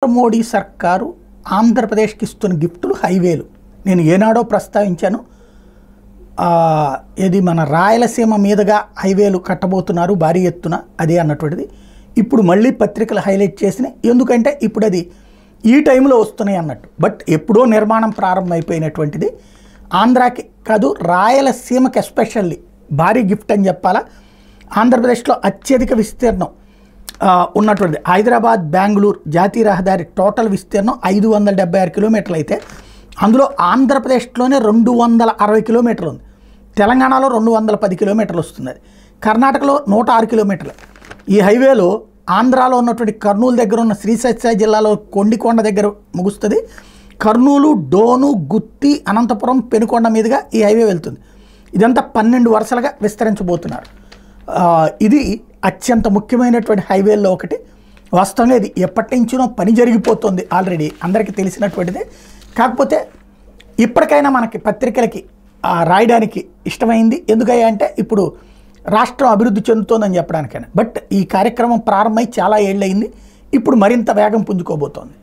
మోడీ సర్కారు ఆంధ్రప్రదేశ్కి ఇస్తున్న గిఫ్టులు హైవేలు. నేను ఏనాడో ప్రస్తావించాను. ఇది మన రాయలసీమ మీదుగా హైవేలు కట్టబోతున్నారు భారీ ఎత్తున, అదే అన్నటువంటిది ఇప్పుడు మళ్ళీ పత్రికలు హైలైట్ చేసినాయి. ఎందుకంటే ఇప్పుడు అది ఈ టైంలో వస్తున్నాయి అన్నట్టు. బట్ ఎప్పుడో నిర్మాణం ప్రారంభమైపోయినటువంటిది. ఆంధ్రాకి కాదు, రాయలసీమకి ఎస్పెషల్లీ భారీ గిఫ్ట్ అని చెప్పాలా. ఆంధ్రప్రదేశ్లో అత్యధిక విస్తీర్ణం ఉన్నటువంటిది హైదరాబాద్ బెంగళూరు జాతీయ రహదారి టోటల్ విస్తీర్ణం 576 కిలోమీటర్లు అయితే అందులో ఆంధ్రప్రదేశ్లోనే 260 కిలోమీటర్లు ఉంది. తెలంగాణలో 210 కిలోమీటర్లు వస్తుంది. అది కర్ణాటకలో 106 కిలోమీటర్లు. ఈ హైవేలో ఆంధ్రాలో ఉన్నటువంటి కర్నూలు దగ్గర ఉన్న శ్రీసత్య జిల్లాలో కొండికొండ దగ్గర ముగుస్తుంది. కర్నూలు, డోను, గుత్తి, అనంతపురం, పెనుకొండ మీదుగా ఈ హైవే వెళ్తుంది. ఇదంతా 12 వరుసలుగా విస్తరించబోతున్నారు. ఇది అత్యంత ముఖ్యమైనటువంటి హైవేల్లో ఒకటి. వాస్తవంగా ఇది ఎప్పటి నుంచినో పని జరిగిపోతుంది, ఆల్రెడీ అందరికీ తెలిసినటువంటిదే. కాకపోతే ఇప్పటికైనా మనకి పత్రికలకి రాయడానికి ఇష్టమైంది. ఎందుకయ్యా అంటే ఇప్పుడు రాష్ట్రం అభివృద్ధి చెందుతోందని చెప్పడానికైనా. బట్ ఈ కార్యక్రమం ప్రారంభమై చాలా ఏళ్ళయింది. ఇప్పుడు మరింత వేగం పుంజుకోబోతోంది.